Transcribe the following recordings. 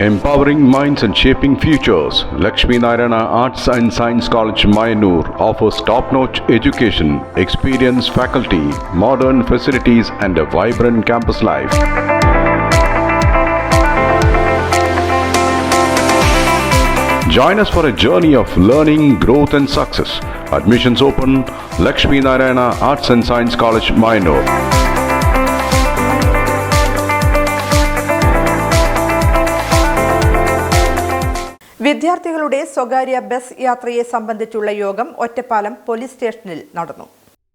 Empowering minds and shaping futures, Lakshmi Narayana Arts and Science College, Mayanur offers top-notch education, experienced faculty, modern facilities and a vibrant campus life. Join us for a journey of learning, growth and success. Admissions open, Lakshmi Narayana Arts and Science College, Mayanur. വിദ്യാർത്ഥികളുടെ സ്വകാര്യ bus യാത്രയെ സംബന്ധിച്ചുള്ള യോഗം Ottapalam police സ്റ്റേഷനിൽ നടന്നു.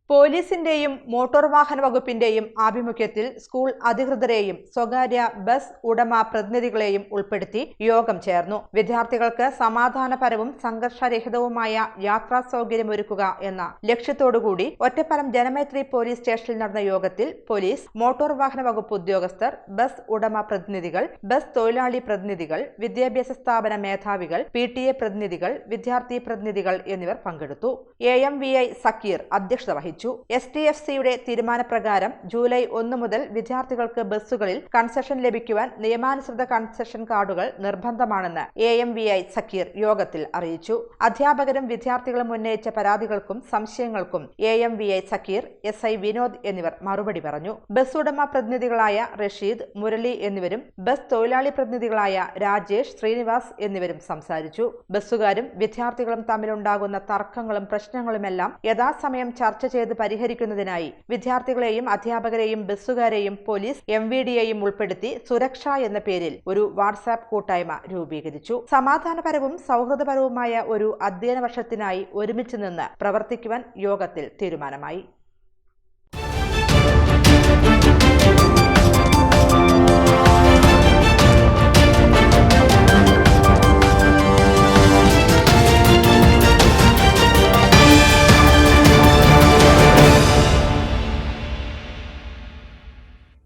പോലീസിന്റെയും motor വാഹന വകുപ്പിന്റെയും ആഭിമുഖ്യത്തിൽ സ്കൂൾ അധികൃതരെയും സ്വകാര്യ ബസ് ഉടമ പ്രതിനിധികളെയും ഉൾപ്പെടുത്തി യോഗം ചേർന്നു. വിദ്യാർത്ഥികൾക്ക് സമാധാനപരവും സംഘർഷരഹിതവുമായ യാത്രാ സൗകര്യമൊരുക്കുക എന്ന ലക്ഷ്യത്തോടുകൂടി ഒറ്റപ്പാലം ജനമൈത്രി പോലീസ് സ്റ്റേഷനിൽ നടന്ന യോഗത്തിൽ പോലീസ്, മോട്ടോർ വാഹന വകുപ്പ് ഉദ്യോഗസ്ഥർ, ബസ് ഉടമ പ്രതിനിധികൾ, ബസ് തൊഴിലാളി പ്രതിനിധികൾ, വിദ്യാഭ്യാസ സ്ഥാപന മേധാവികൾ, PTA പ്രതിനിധികൾ, വിദ്യാർത്ഥി പ്രതിനിധികൾ എന്നിവർ പങ്കെടുത്തു. AMVI സക്കീർ അധ്യക്ഷത വഹിച്ചു. STFCയുടെ തീരുമാനപ്രകാരം ജൂലൈ 1 മുതൽ വിദ്യാർത്ഥികൾക്ക് ബസ്സുകളിൽ കൺസെഷൻ ലഭിക്കുവാൻ നിയമാനുസൃത കൺസെഷൻ കാർഡുകൾ നിർബന്ധമാണെന്ന് AMVI സക്കീർ യോഗത്തിൽ അറിയിച്ചു. അധ്യാപകരും വിദ്യാർത്ഥികളും ഉന്നയിച്ച പരാതികൾക്കും സംശയങ്ങൾക്കും AMVI സക്കീർ, SI വിനോദ് എന്നിവർ മറുപടി പറഞ്ഞു. ബസ് ഉടമ പ്രതിനിധികളായ റഷീദ്, മുരളി എന്നിവരും ബസ് തൊഴിലാളി പ്രതിനിധികളായ രാജേഷ്, ശ്രീനിവാസ് എന്നിവരും സംസാരിച്ചു. ബസ്സുകാരും വിദ്യാർത്ഥികളും തമ്മിലുണ്ടാകുന്ന തർക്കങ്ങളും പ്രശ്നങ്ങളുമെല്ലാം യഥാസമയം ചർച്ച ചെയ്ത് പരിഹരിക്കുന്നതിനായി വിദ്യാർത്ഥികളെയും അധ്യാപകരെയും ബസ്സുകാരെയും പോലീസ് MVDയെയും ഉൾപ്പെടുത്തി സുരക്ഷ എന്ന പേരിൽ ഒരു വാട്സാപ്പ് കൂട്ടായ്മ രൂപീകരിച്ചു. സമാധാനപരവും സൗഹൃദപരവുമായ ഒരു അധ്യയന വർഷത്തിനായി ഒരുമിച്ച് നിന്ന് പ്രവർത്തിക്കുവാൻ യോഗത്തിൽ തീരുമാനമായി.